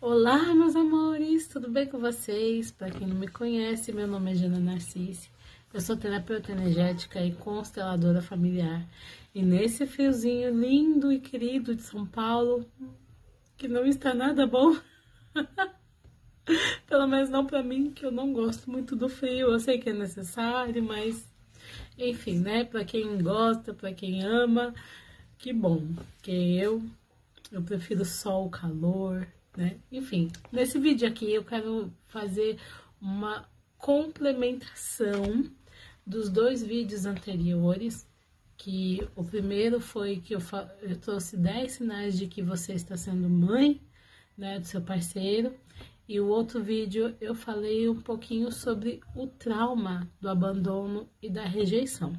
Olá, meus amores, tudo bem com vocês? Para quem não me conhece, meu nome é Jana Narcisse, eu sou terapeuta energética e consteladora familiar. E nesse friozinho lindo e querido de São Paulo, que não está nada bom, pelo menos não para mim, que eu não gosto muito do frio, eu sei que é necessário, mas enfim, né? Para quem gosta, para quem ama, que bom, porque eu prefiro sol, calor, né? Enfim, nesse vídeo aqui eu quero fazer uma complementação dos dois vídeos anteriores, que o primeiro foi que eu trouxe 10 sinais de que você está sendo mãe, né, do seu parceiro, e o outro vídeo eu falei um pouquinho sobre o trauma do abandono e da rejeição.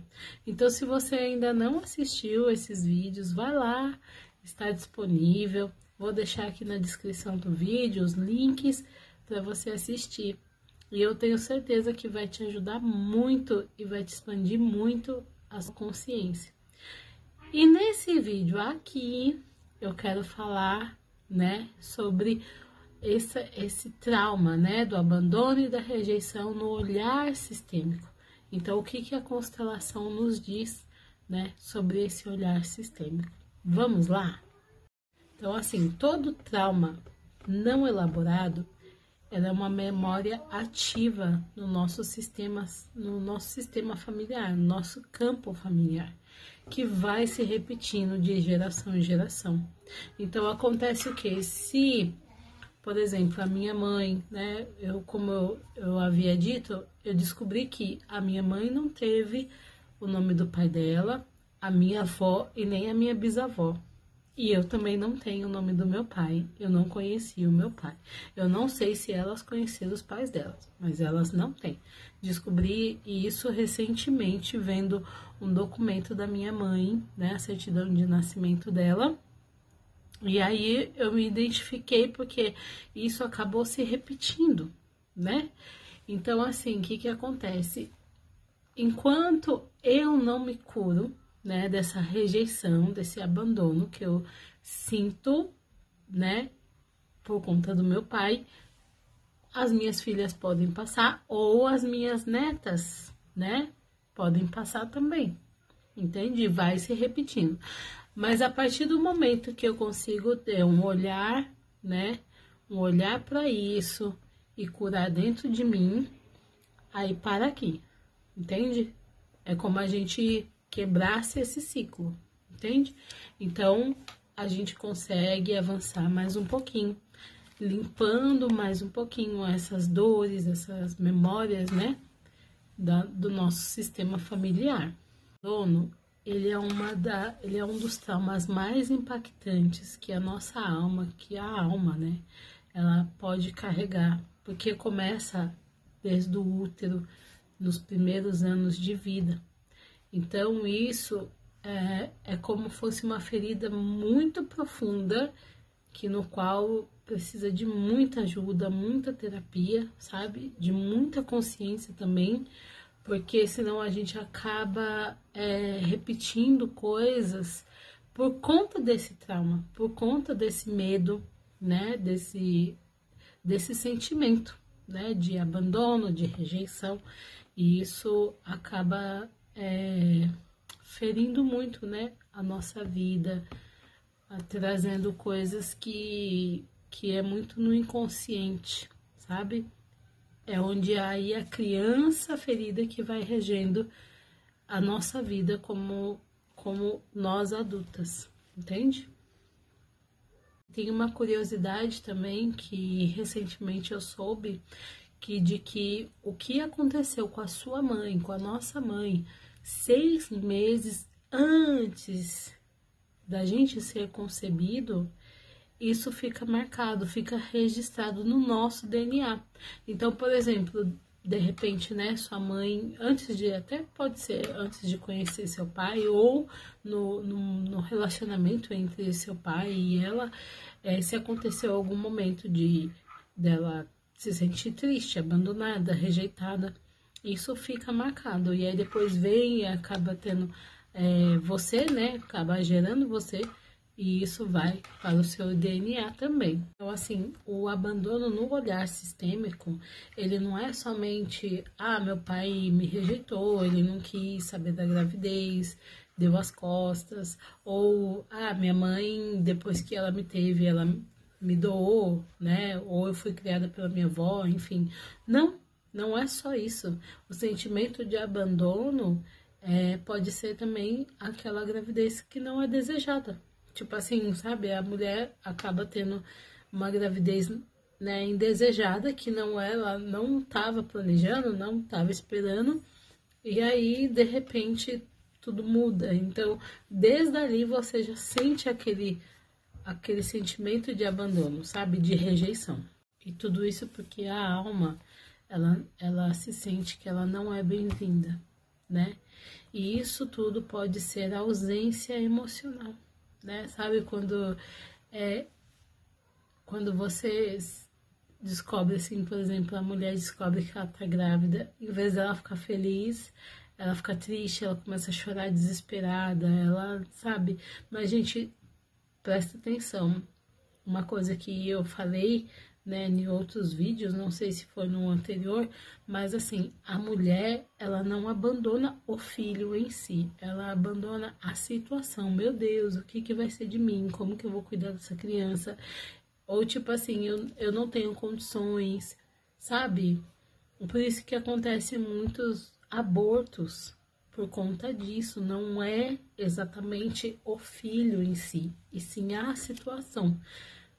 Então, se você ainda não assistiu esses vídeos, vai lá, está disponível. Vou deixar aqui na descrição do vídeo os links para você assistir. E eu tenho certeza que vai te ajudar muito e vai te expandir muito a sua consciência. E nesse vídeo aqui, eu quero falar, né, sobre esse trauma, né, do abandono e da rejeição no olhar sistêmico. Então, o que a constelação nos diz, né, sobre esse olhar sistêmico? Vamos lá? Então, assim, todo trauma não elaborado, ela é uma memória ativa no nosso sistema familiar, no nosso campo familiar, que vai se repetindo de geração em geração. Então, acontece o quê? Se, por exemplo, a minha mãe, né, como eu havia dito, eu descobri que a minha mãe não teve o nome do pai dela, a minha avó e nem a minha bisavó. E eu também não tenho o nome do meu pai, eu não conheci o meu pai. Eu não sei se elas conheceram os pais delas, mas elas não têm. Descobri isso recentemente vendo um documento da minha mãe, né, a certidão de nascimento dela. E aí eu me identifiquei porque isso acabou se repetindo, né? Então, assim, o que acontece? Enquanto eu não me curo, né, dessa rejeição, desse abandono que eu sinto, né, por conta do meu pai, as minhas filhas podem passar, ou as minhas netas, né, podem passar também, entende? Vai se repetindo. Mas a partir do momento que eu consigo ter um olhar, né, um olhar para isso e curar dentro de mim, aí para aqui, entende? É como a gente quebrasse esse ciclo, entende? Então, a gente consegue avançar mais um pouquinho, limpando mais um pouquinho essas dores, essas memórias, né, do nosso sistema familiar. O dono, ele é um dos traumas mais impactantes que a nossa alma, né, ela pode carregar, porque começa desde o útero, nos primeiros anos de vida. Então, isso é como fosse uma ferida muito profunda, no qual precisa de muita ajuda, muita terapia, sabe? De muita consciência também, porque senão a gente acaba repetindo coisas por conta desse trauma, por conta desse medo, né? Desse sentimento, né? De abandono, de rejeição, e isso acaba ferindo muito, né, a nossa vida, trazendo coisas que é muito no inconsciente, sabe? É onde aí a criança ferida que vai regendo a nossa vida como nós adultas, entende? Tem uma curiosidade também que recentemente eu soube de que o que aconteceu com a sua mãe, com a nossa mãe, 6 meses antes da gente ser concebido, isso fica marcado, fica registrado no nosso DNA. Então, por exemplo, de repente, né, sua mãe, até pode ser antes de conhecer seu pai, ou no relacionamento entre seu pai e ela, se aconteceu algum momento dela se sentir triste, abandonada, rejeitada, isso fica marcado. E aí depois vem e acaba tendo você, né, acaba gerando você E isso vai para o seu DNA também. Então, assim, o abandono no olhar sistêmico, ele não é somente, meu pai me rejeitou, ele não quis saber da gravidez, deu as costas, ou, minha mãe, depois que ela me teve, ela me doou, né? Ou eu fui criada pela minha avó, enfim. Não, não é só isso. O sentimento de abandono pode ser também aquela gravidez que não é desejada. Tipo assim, sabe? A mulher acaba tendo uma gravidez, né, indesejada, que ela não estava planejando, não estava esperando, e aí, de repente, tudo muda. Então, desde ali você já sente aquele sentimento de abandono, sabe? De rejeição. E tudo isso porque a alma, ela se sente que ela não é bem-vinda, né? E isso tudo pode ser ausência emocional, né? Sabe quando você descobre, assim, por exemplo, a mulher descobre que ela tá grávida, em vez dela ficar feliz, ela fica triste, ela começa a chorar desesperada, ela, sabe? Mas, gente, presta atenção. Uma coisa que eu falei, né, em outros vídeos, não sei se foi no anterior, mas assim, a mulher, ela não abandona o filho em si, ela abandona a situação. Meu Deus, o que vai ser de mim? Como que eu vou cuidar dessa criança? Ou tipo assim, eu não tenho condições, sabe? Por isso que acontecem muitos abortos, por conta disso. Não é exatamente o filho em si, e sim a situação.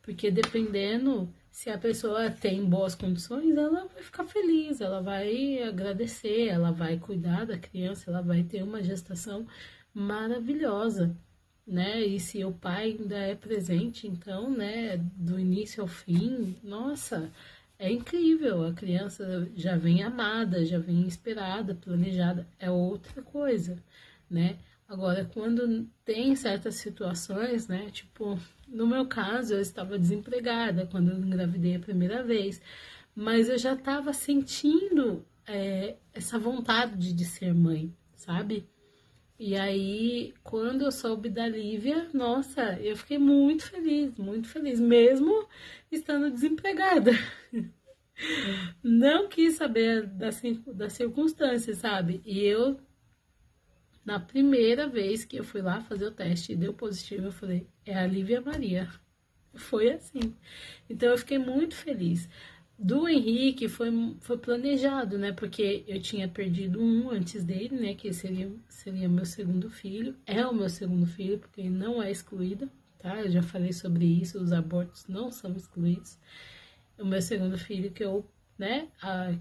Porque dependendo, se a pessoa tem boas condições, ela vai ficar feliz, ela vai agradecer, ela vai cuidar da criança, ela vai ter uma gestação maravilhosa, né? E se o pai ainda é presente, então, né, do início ao fim, nossa, é incrível. A criança já vem amada, já vem esperada, planejada, é outra coisa, né? Agora, quando tem certas situações, né, tipo, no meu caso, eu estava desempregada quando eu engravidei a primeira vez, mas eu já estava sentindo essa vontade de ser mãe, sabe? E aí, quando eu soube da Lívia, nossa, eu fiquei muito feliz, mesmo estando desempregada. Não quis saber das circunstâncias, sabe? E eu, na primeira vez que eu fui lá fazer o teste e deu positivo, eu falei, é a Lívia Maria. Foi assim. Então eu fiquei muito feliz. Do Henrique foi planejado, né? Porque eu tinha perdido um antes dele, né? Que seria meu segundo filho. É o meu segundo filho, porque ele não é excluído, tá? Eu já falei sobre isso, os abortos não são excluídos. O meu segundo filho que eu, né?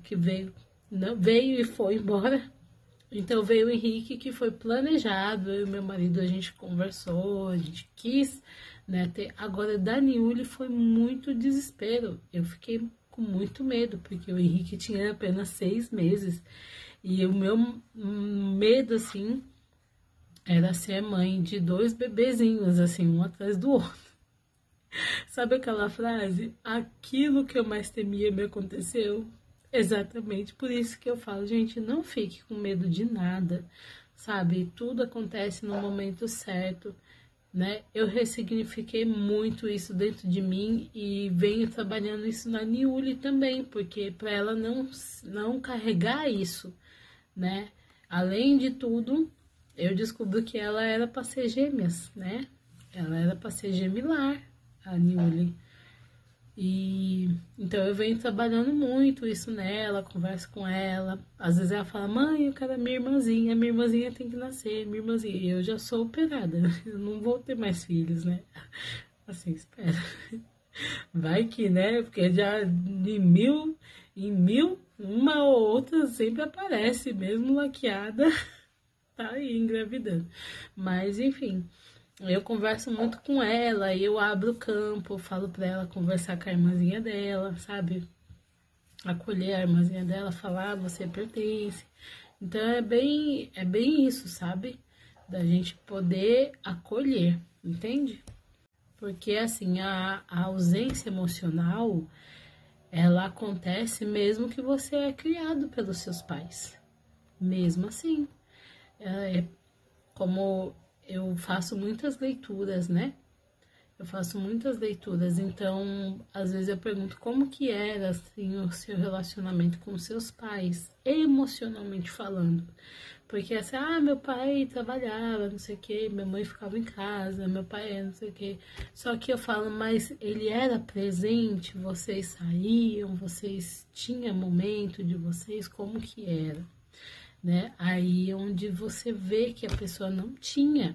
Que veio, não, veio e foi embora. Então veio o Henrique, que foi planejado, eu e meu marido, a gente conversou, a gente quis, né, ter. Agora, da Niuli foi muito desespero, eu fiquei com muito medo, porque o Henrique tinha apenas 6 meses, e o meu medo, assim, era ser mãe de 2 bebezinhos, assim, um atrás do outro. Sabe aquela frase? Aquilo que eu mais temia me aconteceu. Exatamente, por isso que eu falo, gente, não fique com medo de nada, sabe? Tudo acontece no momento certo, né? Eu ressignifiquei muito isso dentro de mim e venho trabalhando isso na Niuli também, porque para ela não carregar isso, né? Além de tudo, eu descobri que ela era para ser gêmeas, né? Ela era para ser gemelar, a Niuli. E então eu venho trabalhando muito isso nela, converso com ela. Às vezes ela fala, mãe, eu quero a minha irmãzinha tem que nascer, minha irmãzinha. E eu já sou operada, eu não vou ter mais filhos, né? Assim, espera. Vai que, né? Porque já em mil, uma ou outra sempre aparece, mesmo laqueada, tá aí engravidando. Mas enfim. Eu converso muito com ela, eu abro o campo, falo pra ela conversar com a irmãzinha dela, sabe? Acolher a irmãzinha dela, falar, você pertence. Então é bem isso, sabe? Da gente poder acolher, entende? Porque assim, a ausência emocional, ela acontece mesmo que você é criado pelos seus pais. Mesmo assim. Como eu faço muitas leituras, né? Eu faço muitas leituras, então, às vezes eu pergunto como que era, assim, o seu relacionamento com seus pais, emocionalmente falando. Porque, assim, meu pai trabalhava, não sei o que, minha mãe ficava em casa, meu pai não sei o que. Só que eu falo, mas ele era presente, vocês saíam, vocês tinham momento de vocês, como que era, né? Aí onde você vê que a pessoa não tinha.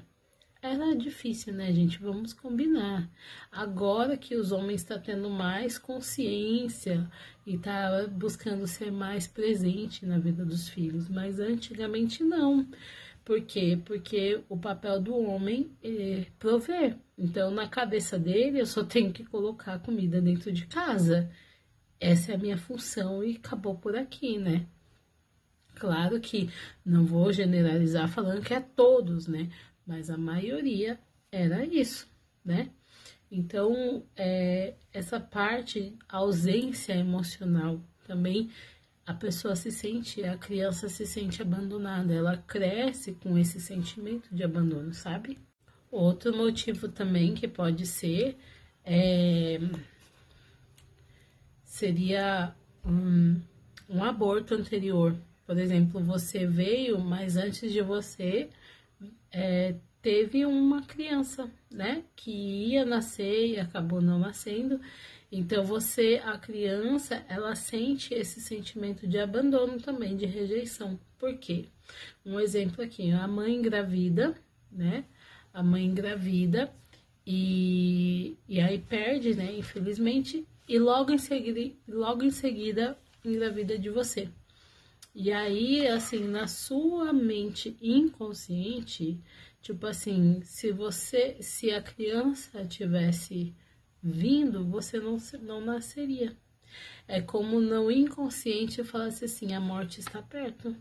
Era difícil, né, gente? Vamos combinar. Agora que os homens estão tendo mais consciência e tá buscando ser mais presente na vida dos filhos, mas antigamente não. Por quê? Porque o papel do homem é prover. Então, na cabeça dele, eu só tenho que colocar comida dentro de casa. Essa é a minha função e acabou por aqui, né? Claro que não vou generalizar falando que é todos, né? Mas a maioria era isso, né? Então, essa parte, a ausência emocional, também a pessoa se sente, a criança se sente abandonada, ela cresce com esse sentimento de abandono, sabe? Outro motivo também que pode ser, seria um aborto anterior. Por exemplo, você veio, mas antes de você, teve uma criança, né, que ia nascer e acabou não nascendo. Então, a criança, ela sente esse sentimento de abandono também, de rejeição. Por quê? Um exemplo aqui, a mãe engravida, né, a mãe engravida e aí perde, né, infelizmente, e logo em seguida engravida de você. E aí, assim, na sua mente inconsciente, tipo assim, se a criança tivesse vindo, você não nasceria. É como no inconsciente falasse assim, a morte está perto.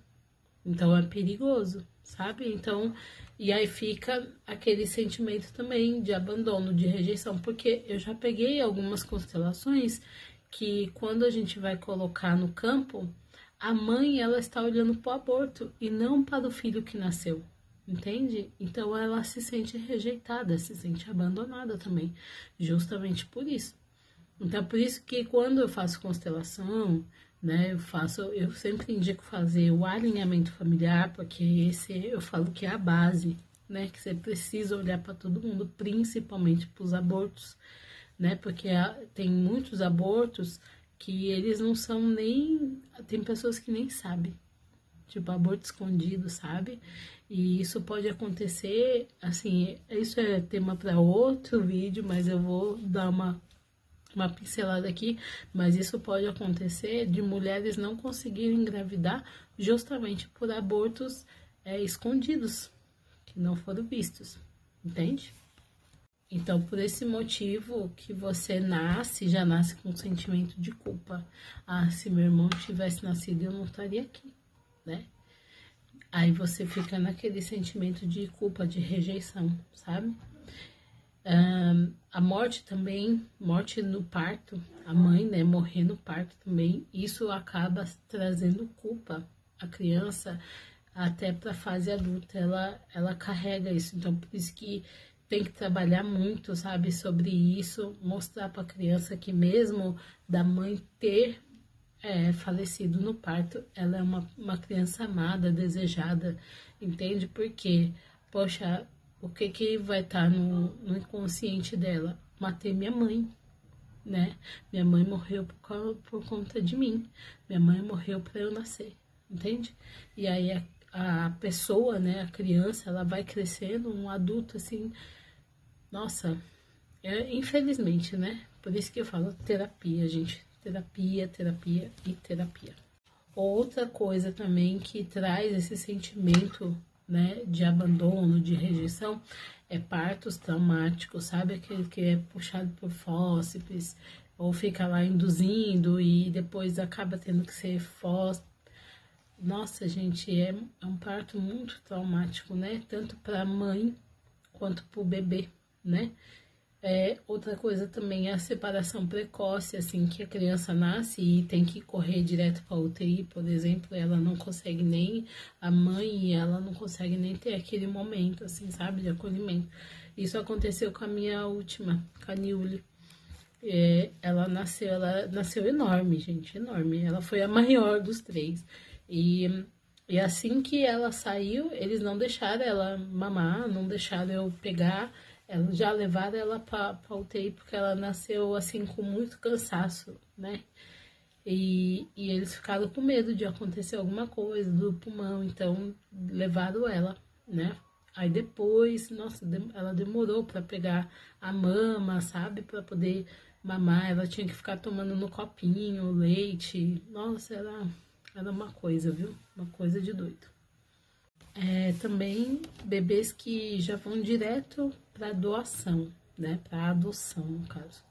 Então é perigoso, sabe? Então, e aí fica aquele sentimento também de abandono, de rejeição, porque eu já peguei algumas constelações que quando a gente vai colocar no campo, a mãe, ela está olhando para o aborto e não para o filho que nasceu, entende? Então ela se sente rejeitada, se sente abandonada também, justamente por isso. Então por isso que quando eu faço constelação, né, eu sempre indico fazer o alinhamento familiar, porque esse eu falo que é a base, né, que você precisa olhar para todo mundo, principalmente para os abortos, né, porque tem muitos abortos que eles não são nem... Tem pessoas que nem sabem. Tipo, aborto escondido, sabe? E isso pode acontecer, assim, isso é tema para outro vídeo, mas eu vou dar uma pincelada aqui. Mas isso pode acontecer de mulheres não conseguirem engravidar justamente por abortos escondidos, que não foram vistos, entende? Então, por esse motivo que você já nasce com um sentimento de culpa. Se meu irmão tivesse nascido, eu não estaria aqui, né? Aí você fica naquele sentimento de culpa, de rejeição, sabe? A morte também, morte no parto, a mãe, né, morrer no parto também, isso acaba trazendo culpa. A criança, até para a fase adulta, ela carrega isso. Então, por isso que tem que trabalhar muito, sabe, sobre isso, mostrar para a criança que mesmo da mãe ter falecido no parto, ela é uma criança amada, desejada, entende? Porque, poxa, o que vai estar no inconsciente dela? Matei minha mãe, né? Minha mãe morreu por conta de mim, minha mãe morreu para eu nascer, entende? E aí a pessoa, né, a criança, ela vai crescendo, um adulto assim, nossa, infelizmente, né? Por isso que eu falo terapia, gente. Terapia, terapia e terapia. Outra coisa também que traz esse sentimento, né, de abandono, de rejeição, é partos traumáticos, sabe? Aquele que é puxado por fórceps, ou fica lá induzindo e depois acaba tendo que ser fórceps. Nossa, gente, é um parto muito traumático, né? Tanto para a mãe quanto para o bebê, né? Outra coisa também é a separação precoce, assim, que a criança nasce e tem que correr direto para a UTI, por exemplo, ela não consegue nem, a mãe, ela não consegue nem ter aquele momento, assim, sabe, de acolhimento. Isso aconteceu com a minha última, com a Niuli. Ela nasceu enorme, gente, enorme. Ela foi a maior dos 3. E assim que ela saiu, eles não deixaram ela mamar, não deixaram eu pegar. Já levaram ela pra UTI, porque ela nasceu assim com muito cansaço, né? E eles ficaram com medo de acontecer alguma coisa do pulmão, então levaram ela, né? Aí depois, nossa, ela demorou para pegar a mama, sabe? Para poder mamar, ela tinha que ficar tomando no copinho leite. Nossa, era uma coisa, viu? Uma coisa de doido. Também bebês que já vão direto para doação, né? Para adoção, no caso.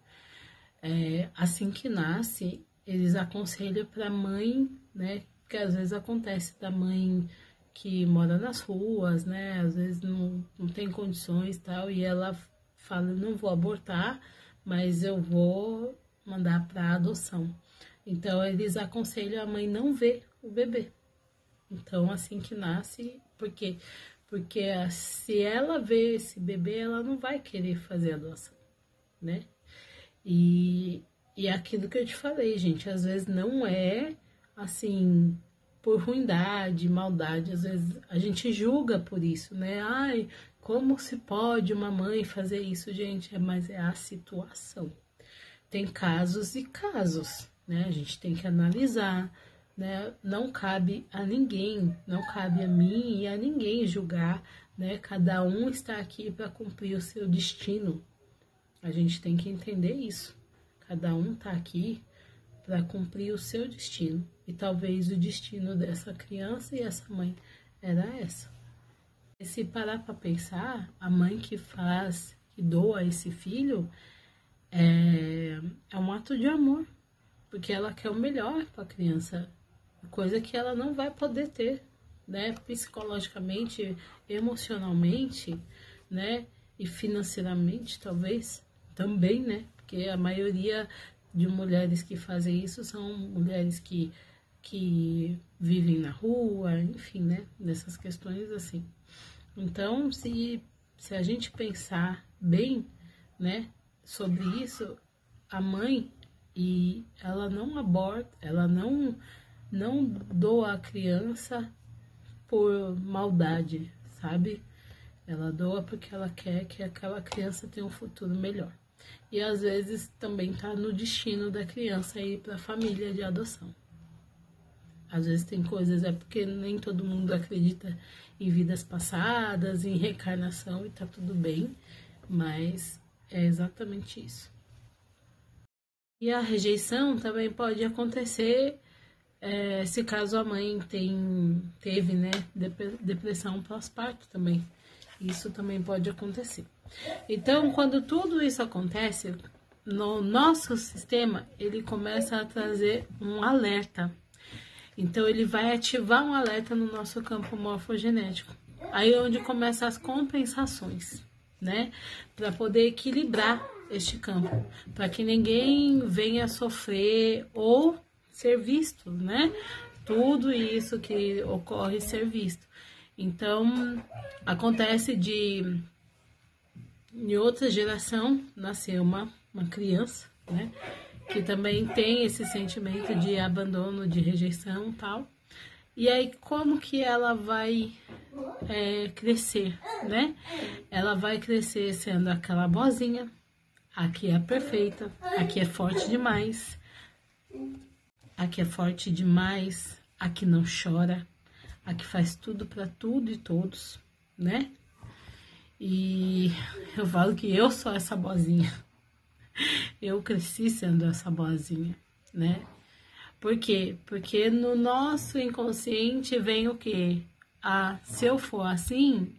Assim que nasce, eles aconselham para mãe, né? Porque às vezes acontece da mãe que mora nas ruas, né? Às vezes não tem condições e tal, e ela fala, não vou abortar, mas eu vou mandar para adoção. Então, eles aconselham a mãe não ver o bebê. Então, assim que nasce, porque se ela vê esse bebê, ela não vai querer fazer a doação, né? E aquilo que eu te falei, gente, às vezes não é assim por ruindade, maldade, às vezes a gente julga por isso, né? Ai, como se pode uma mãe fazer isso, gente? Mas é a situação. Tem casos e casos, né? A gente tem que analisar, né? Não cabe a ninguém, não cabe a mim e a ninguém julgar, né? Cada um está aqui para cumprir o seu destino. A gente tem que entender isso. Cada um está aqui para cumprir o seu destino. E talvez o destino dessa criança e essa mãe era essa. E se parar para pensar, a mãe que doa esse filho, é um ato de amor, porque ela quer o melhor para a criança, coisa que ela não vai poder ter, né? Psicologicamente, emocionalmente, né? E financeiramente, talvez, também, né? Porque a maioria de mulheres que fazem isso são mulheres que vivem na rua, enfim, né? Nessas questões assim. Então, se a gente pensar bem, né? Sobre isso, a mãe, e ela não aborta, ela não doa a criança por maldade, sabe? Ela doa porque ela quer que aquela criança tenha um futuro melhor. E às vezes também tá no destino da criança ir para a família de adoção. Às vezes tem coisas, porque nem todo mundo acredita em vidas passadas, em reencarnação, e tá tudo bem, mas é exatamente isso. E a rejeição também pode acontecer se caso a mãe teve, né, depressão pós-parto também. Isso também pode acontecer. Então, quando tudo isso acontece, no nosso sistema, ele começa a trazer um alerta. Então, ele vai ativar um alerta no nosso campo morfogenético. Aí é onde começam as compensações, né? Para poder equilibrar este campo, para que ninguém venha sofrer ou ser visto, né? Tudo isso que ocorre ser visto. Então, acontece de em outra geração nascer uma criança, né? Que também tem esse sentimento de abandono, de rejeição e tal. E aí, como que ela vai crescer, né? Ela vai crescer sendo aquela boazinha, aqui é perfeita, aqui é forte demais, aqui é forte demais, aqui não chora, aqui faz tudo para tudo e todos, né? E eu falo que eu sou essa boazinha. Eu cresci sendo essa boazinha, né? Por quê? Porque no nosso inconsciente vem o quê? Se eu for assim,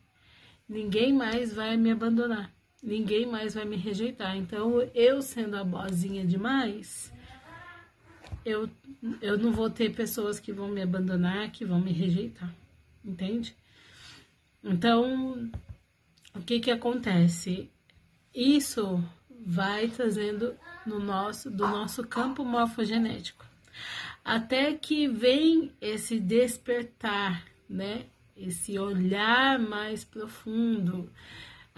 ninguém mais vai me abandonar. Ninguém mais vai me rejeitar. Então, eu sendo a boazinha demais, eu não vou ter pessoas que vão me abandonar, que vão me rejeitar. Entende? Então, o que acontece? Isso vai trazendo do nosso campo morfogenético. Até que vem esse despertar, né? Esse olhar mais profundo,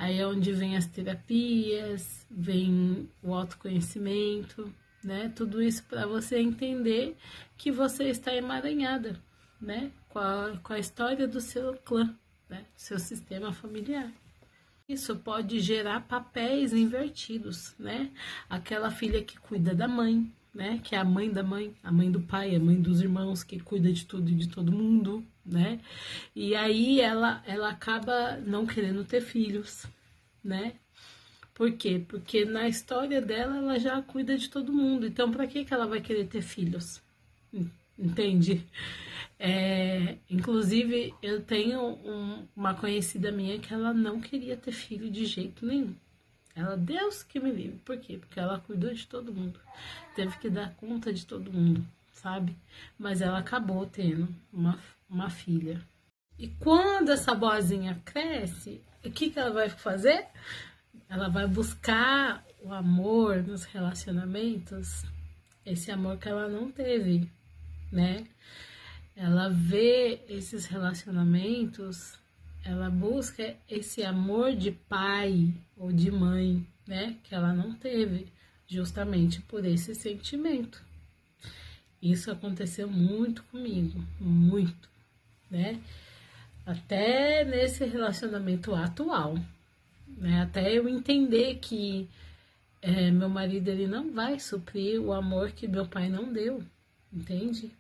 Aí é onde vem as terapias, vem o autoconhecimento, né? Tudo isso para você entender que você está emaranhada, né? Com a história do seu clã, né? Do seu sistema familiar. Isso pode gerar papéis invertidos, né? Aquela filha que cuida da mãe, né? Que é a mãe da mãe, a mãe do pai, a mãe dos irmãos, que cuida de tudo e de todo mundo, né? E aí ela acaba não querendo ter filhos, né? Por quê? Porque na história dela ela já cuida de todo mundo. Então, para que ela vai querer ter filhos? Entende? Inclusive, eu tenho uma conhecida minha que ela não queria ter filho de jeito nenhum. Ela, Deus que me livre. Por quê? Porque ela cuidou de todo mundo. Teve que dar conta de todo mundo, sabe? Mas ela acabou tendo uma filha. E quando essa boazinha cresce, o que ela vai fazer? Ela vai buscar o amor nos relacionamentos, esse amor que ela não teve, né? Ela vê esses relacionamentos, ela busca esse amor de pai ou de mãe, né? Que ela não teve, justamente por esse sentimento. Isso aconteceu muito comigo, muito, né? Até nesse relacionamento atual, né? Até eu entender que meu marido ele não vai suprir o amor que meu pai não deu, entende?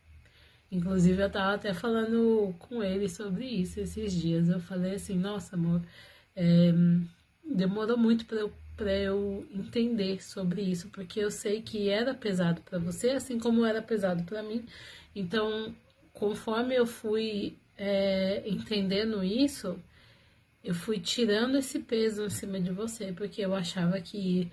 Inclusive, eu tava até falando com ele sobre isso esses dias. Eu falei assim, nossa, amor, demorou muito pra eu entender sobre isso, porque eu sei que era pesado pra você, assim como era pesado pra mim. Então, conforme eu fui entendendo isso, eu fui tirando esse peso em cima de você, porque eu achava que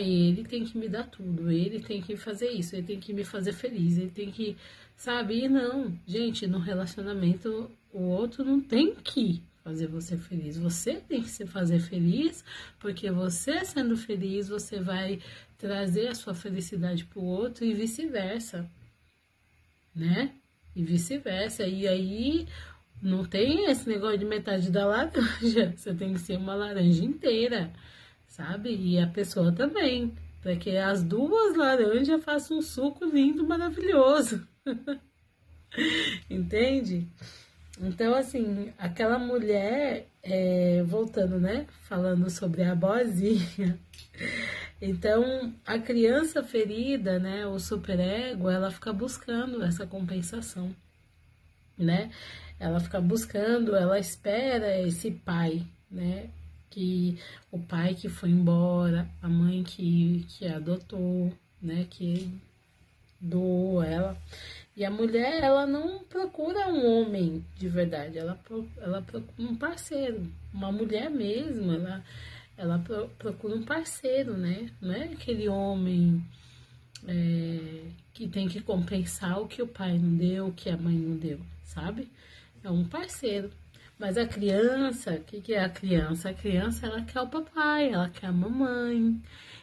ele tem que me dar tudo, ele tem que fazer isso, ele tem que me fazer feliz, ele tem que, sabe? E não, gente, no relacionamento o outro não tem que fazer você feliz, você tem que se fazer feliz, porque você sendo feliz, você vai trazer a sua felicidade pro outro e vice-versa, né? E vice-versa, e aí não tem esse negócio de metade da laranja, você tem que ser uma laranja inteira, sabe? E a pessoa também, para que as duas laranjas façam um suco lindo, maravilhoso. Entende? Então, assim, aquela mulher, voltando, né? Falando sobre a boazinha. Então, a criança ferida, né? O superego, ela fica buscando essa compensação, né? Ela fica buscando, ela espera esse pai, né? Que o pai que foi embora, a mãe que adotou, né? Que doou ela. E a mulher, ela não procura um homem de verdade, ela procura um parceiro, uma mulher mesmo, ela procura um parceiro, né? Não é aquele homem que tem que compensar o que o pai não deu, o que a mãe não deu, sabe? É um parceiro. Mas a criança, o que é a criança? A criança, ela quer o papai, ela quer a mamãe.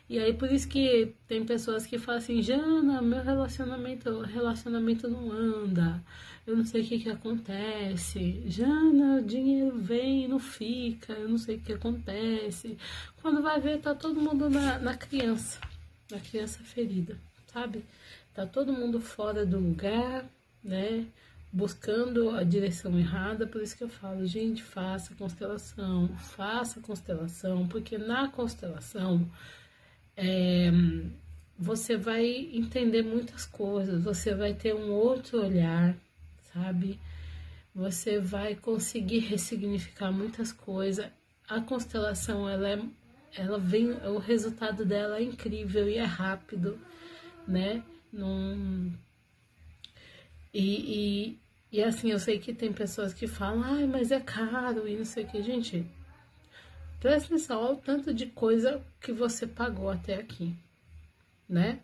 E aí, por isso que tem pessoas que falam assim, Jana, meu relacionamento não anda, eu não sei o que acontece. Jana, o dinheiro vem e não fica, eu não sei o que acontece. Quando vai ver, tá todo mundo na criança ferida, sabe? Tá todo mundo fora do lugar, né? Buscando a direção errada, por isso que eu falo, gente, faça constelação, porque na constelação você vai entender muitas coisas, você vai ter um outro olhar, sabe? Você vai conseguir ressignificar muitas coisas. A constelação, ela vem, o resultado dela é incrível e é rápido, né? E assim, eu sei que tem pessoas que falam, mas é caro e não sei o que. Gente, presta atenção ao tanto de coisa que você pagou até aqui, né?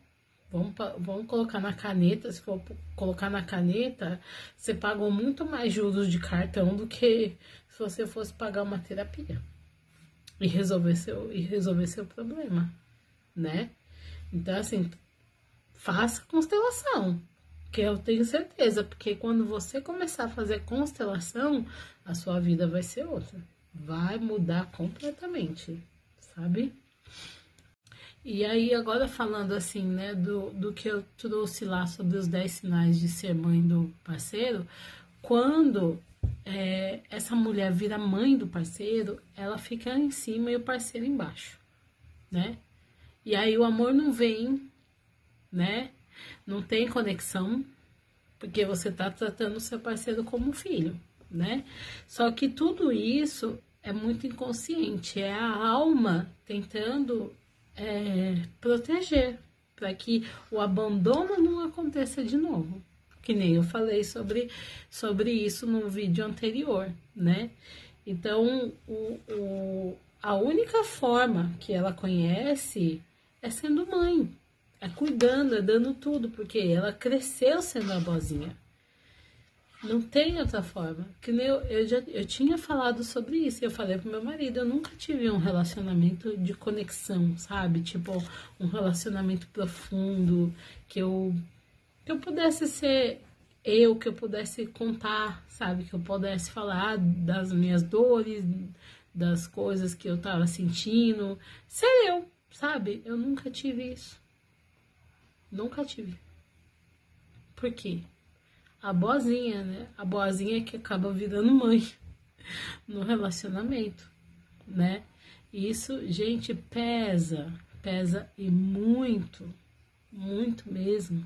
Vamos colocar na caneta, se for colocar na caneta, você pagou muito mais juros de cartão do que se você fosse pagar uma terapia e resolver seu problema, né? Então, assim, faça constelação, que eu tenho certeza, porque quando você começar a fazer constelação, a sua vida vai ser outra, vai mudar completamente, sabe? E aí, agora falando assim, né, do que eu trouxe lá sobre os 10 sinais de ser mãe do parceiro, quando essa mulher vira mãe do parceiro, ela fica em cima e o parceiro embaixo, né? E aí o amor não vem, né? Não tem conexão, porque você tá tratando o seu parceiro como filho, né? Só que tudo isso é muito inconsciente, é a alma tentando proteger, para que o abandono não aconteça de novo. Que nem eu falei sobre isso no vídeo anterior, né? Então, a única forma que ela conhece é sendo mãe, é cuidando, é dando tudo, porque ela cresceu sendo a boazinha. Não tem outra forma. Que nem eu tinha falado sobre isso. Eu falei pro meu marido, eu nunca tive um relacionamento de conexão, sabe? Tipo, um relacionamento profundo, que eu pudesse ser eu, que eu pudesse contar, sabe? Que eu pudesse falar das minhas dores, das coisas que eu tava sentindo. Ser eu, sabe? Eu nunca tive isso. Nunca tive. Por quê? A boazinha, né? A boazinha que acaba virando mãe no relacionamento, né? E isso, gente, pesa e muito, muito mesmo.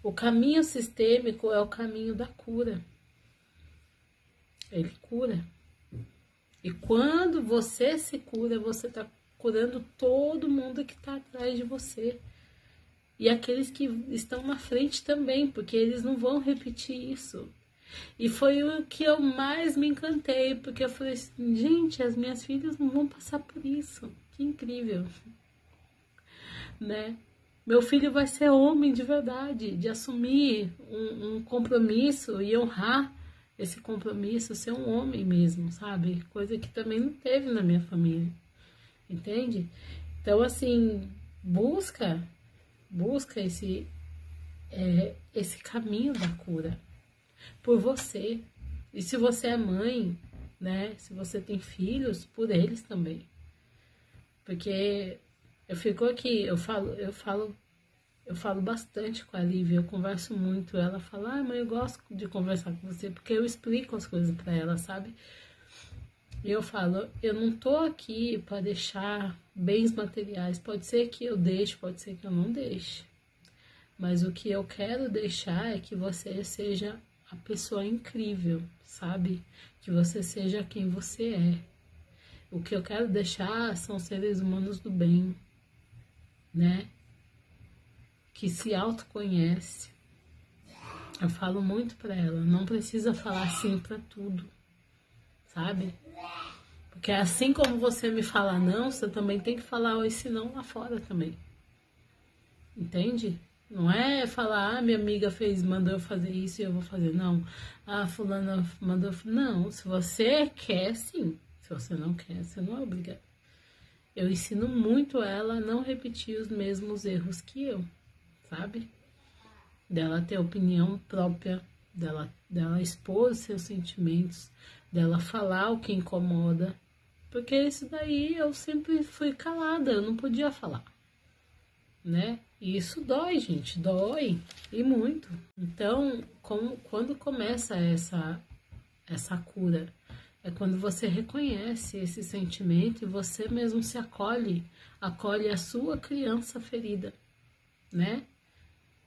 O caminho sistêmico é o caminho da cura. Ele cura. E quando você se cura, você está curando todo mundo que está atrás de você. E aqueles que estão na frente também, porque eles não vão repetir isso. E foi o que eu mais me encantei, porque eu falei assim, gente, as minhas filhas não vão passar por isso. Que incrível. Né? Meu filho vai ser homem de verdade, de assumir um compromisso e honrar esse compromisso, ser um homem mesmo, sabe? Coisa que também não teve na minha família, entende? Então, assim, busca esse caminho da cura por você. E se você é mãe, né? Se você tem filhos, por eles também. Porque eu fico aqui, eu falo bastante com a Lívia, eu converso muito. Ela fala, mãe, eu gosto de conversar com você, porque eu explico as coisas para ela, sabe? E eu falo, eu não tô aqui para deixar bens materiais. Pode ser que eu deixe, pode ser que eu não deixe. Mas o que eu quero deixar é que você seja a pessoa incrível, sabe? Que você seja quem você é. O que eu quero deixar são seres humanos do bem, né? Que se autoconhece. Eu falo muito pra ela, não precisa falar sim pra tudo, sabe? Porque assim como você me fala não, você também tem que falar esse não lá fora também. Entende? Não é falar, minha amiga mandou eu fazer isso e eu vou fazer. Não. Fulana mandou. Não, se você quer, sim. Se você não quer, você não é obrigado. Eu ensino muito ela a não repetir os mesmos erros que eu, sabe? Dela ter opinião própria, dela expor os seus sentimentos, dela falar o que incomoda. Porque isso daí eu sempre fui calada, eu não podia falar, né? E isso dói, gente, dói, e muito. Então, quando começa essa cura, é quando você reconhece esse sentimento e você mesmo se acolhe a sua criança ferida, né?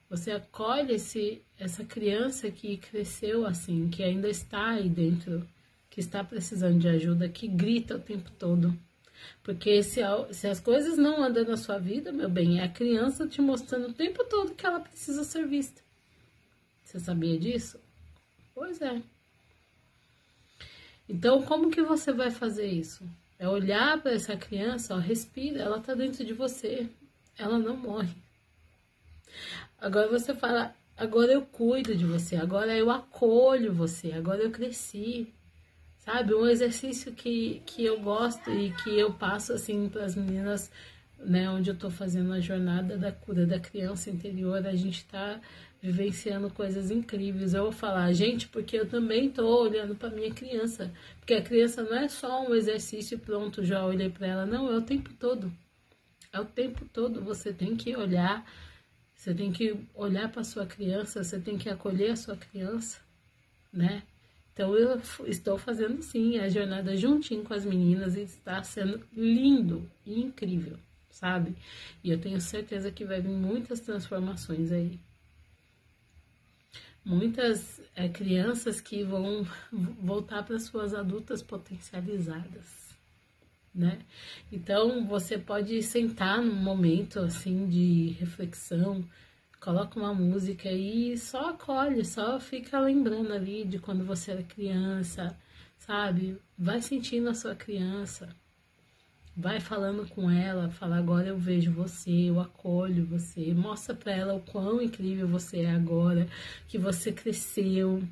Você acolhe essa criança que cresceu assim, que ainda está aí dentro, que está precisando de ajuda, que grita o tempo todo. Porque se as coisas não andam na sua vida, meu bem, é a criança te mostrando o tempo todo que ela precisa ser vista. Você sabia disso? Pois é. Então, como que você vai fazer isso? É olhar para essa criança, ó, respira, ela tá dentro de você, ela não morre. Agora você fala, agora eu cuido de você, agora eu acolho você, agora eu cresci. Sabe, um exercício que eu gosto e que eu passo assim para as meninas né, onde eu tô fazendo a jornada da cura da criança interior, a gente tá vivenciando coisas incríveis. Eu vou falar, gente, porque eu também tô olhando para minha criança, porque a criança não é só um exercício pronto, já olhei para ela, não, é o tempo todo. É o tempo todo, você tem que olhar, você tem que olhar para sua criança, você tem que acolher a sua criança, né? Então eu estou fazendo sim a jornada juntinho com as meninas e está sendo lindo e incrível, sabe? E eu tenho certeza que vai vir muitas transformações aí. Muitas crianças que vão voltar para suas adultas potencializadas, né? Então você pode sentar num momento assim de reflexão, coloca uma música e só acolhe, só fica lembrando ali de quando você era criança, sabe? Vai sentindo a sua criança, vai falando com ela, fala, agora eu vejo você, eu acolho você, mostra pra ela o quão incrível você é agora, que você cresceu,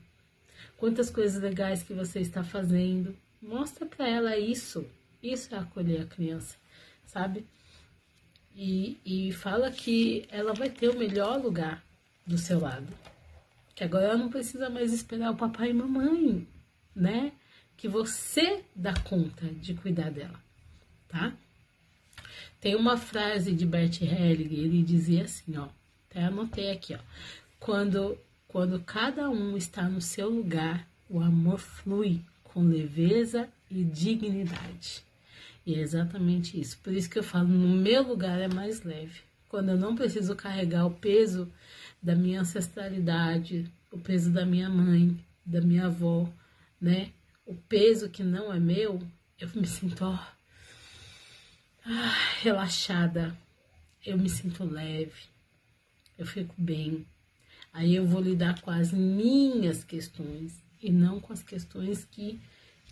quantas coisas legais que você está fazendo. Mostra pra ela isso é acolher a criança, sabe? E fala que ela vai ter o melhor lugar do seu lado. Que agora ela não precisa mais esperar o papai e mamãe, né? Que você dá conta de cuidar dela, tá? Tem uma frase de Bert Hellinger, ele dizia assim, ó. Até anotei aqui, ó. Quando cada um está no seu lugar, o amor flui com leveza e dignidade. E é exatamente isso. Por isso que eu falo, no meu lugar é mais leve. Quando eu não preciso carregar o peso da minha ancestralidade, o peso da minha mãe, da minha avó, né? O peso que não é meu, eu me sinto relaxada. Eu me sinto leve. Eu fico bem. Aí eu vou lidar com as minhas questões e não com as questões que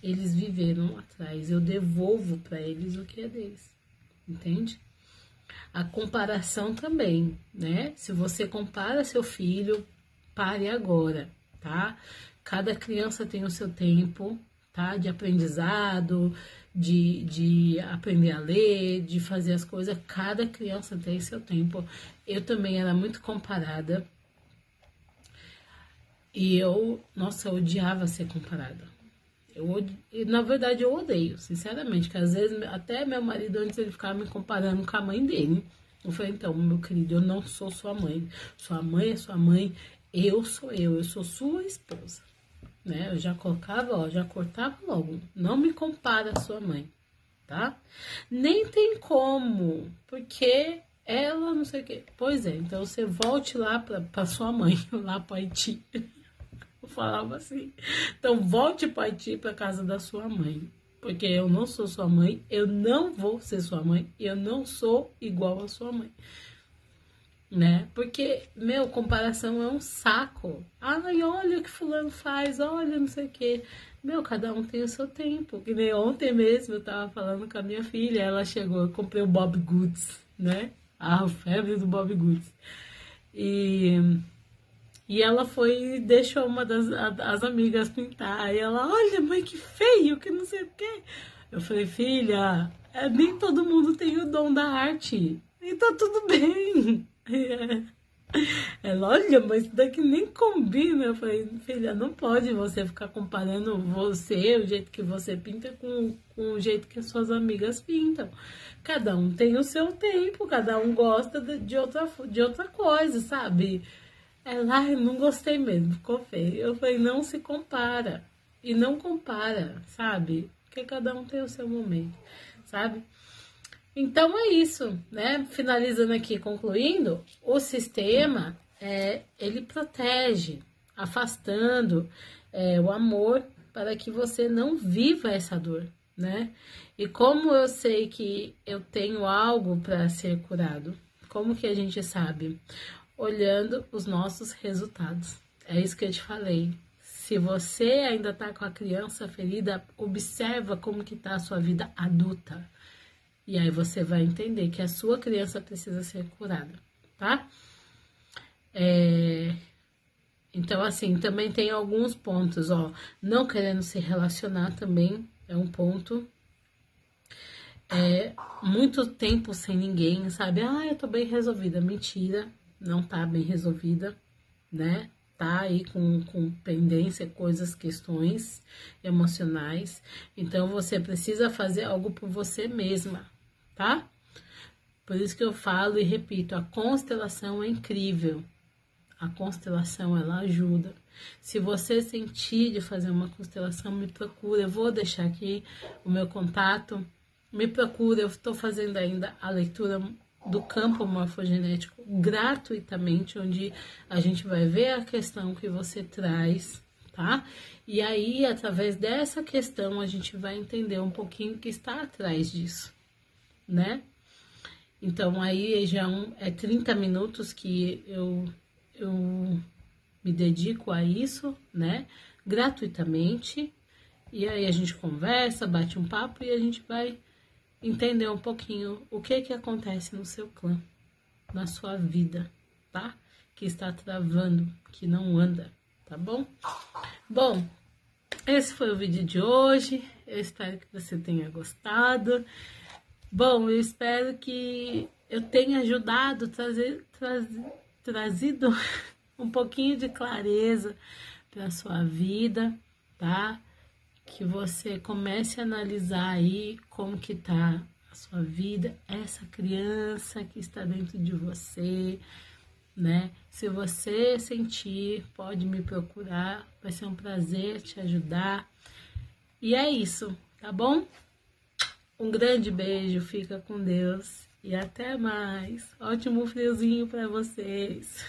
eles viveram atrás. Eu devolvo para eles o que é deles, entende? A comparação também, né? Se você compara seu filho, pare agora, tá? Cada criança tem o seu tempo, tá? De aprendizado, de aprender a ler, de fazer as coisas. Cada criança tem seu tempo. Eu também era muito comparada. E eu odiava ser comparada. Na verdade, eu odeio, sinceramente, que às vezes até meu marido, antes ele ficava me comparando com a mãe dele. Eu falei, então, meu querido, eu não sou sua mãe. Sua mãe é sua mãe, eu sou sua esposa. Né? Eu já colocava, ó, já cortava logo. Não me compara à sua mãe, tá? Nem tem como, porque ela não sei o quê. Pois é, então você volte lá pra sua mãe, lá para Haiti. Eu falava assim, então volte para Haiti, para casa da sua mãe, porque eu não sou sua mãe, eu não vou ser sua mãe, eu não sou igual a sua mãe, né? Porque, comparação é um saco. Ai, olha o que fulano faz, olha não sei o que. Cada um tem o seu tempo. Que nem ontem mesmo eu tava falando com a minha filha, ela chegou, eu comprei o Bob Goods, né? A febre do Bob Goods. E ela foi e deixou uma das amigas pintar. E ela, olha, mãe, que feio, que não sei o quê. Eu falei, filha, nem todo mundo tem o dom da arte. E tá tudo bem. Ela, olha, mas isso daqui nem combina. Eu falei, filha, não pode você ficar comparando você, o jeito que você pinta, com o jeito que as suas amigas pintam. Cada um tem o seu tempo, cada um gosta de outra coisa, sabe? Ela, não gostei mesmo, ficou feio. Eu falei, não se compara. E não compara, sabe? Porque cada um tem o seu momento, sabe? Então é isso, né? Finalizando aqui, concluindo, o sistema, ele protege, afastando o amor para que você não viva essa dor, né? E como eu sei que eu tenho algo para ser curado, como que a gente sabe? Olhando os nossos resultados. É isso que eu te falei. Se você ainda tá com a criança ferida, observa como que tá a sua vida adulta. E aí você vai entender que a sua criança precisa ser curada, tá? Então, assim, também tem alguns pontos, ó. Não querendo se relacionar também é um ponto. muito tempo sem ninguém, sabe? Ah, eu tô bem resolvida. Mentira, não tá bem resolvida, né? Tá aí com pendência, coisas, questões emocionais. Então, você precisa fazer algo por você mesma, tá? Por isso que eu falo e repito, a constelação é incrível. A constelação, ela ajuda. Se você sentir de fazer uma constelação, me procura. Eu vou deixar aqui o meu contato. Me procura, eu estou fazendo ainda a leitura do campo morfogenético gratuitamente, onde a gente vai ver a questão que você traz, tá? E aí, através dessa questão, a gente vai entender um pouquinho o que está atrás disso, né? Então, aí já é 30 minutos que eu me dedico a isso, né? Gratuitamente. E aí a gente conversa, bate um papo e a gente vai entender um pouquinho o que acontece no seu clã, na sua vida, tá? Que está travando, que não anda, tá bom? Bom, esse foi o vídeo de hoje. Eu espero que você tenha gostado. Bom, eu espero que eu tenha ajudado, trazido um pouquinho de clareza para a sua vida, tá? Que você comece a analisar aí como que tá a sua vida, essa criança que está dentro de você, né? Se você sentir, pode me procurar, vai ser um prazer te ajudar. E é isso, tá bom? Um grande beijo, fica com Deus e até mais. Ótimo friozinho para vocês.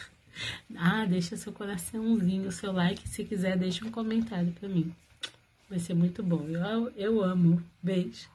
Ah, deixa seu coraçãozinho, seu like, se quiser, deixa um comentário para mim. Vai ser muito bom. Eu amo. Beijo.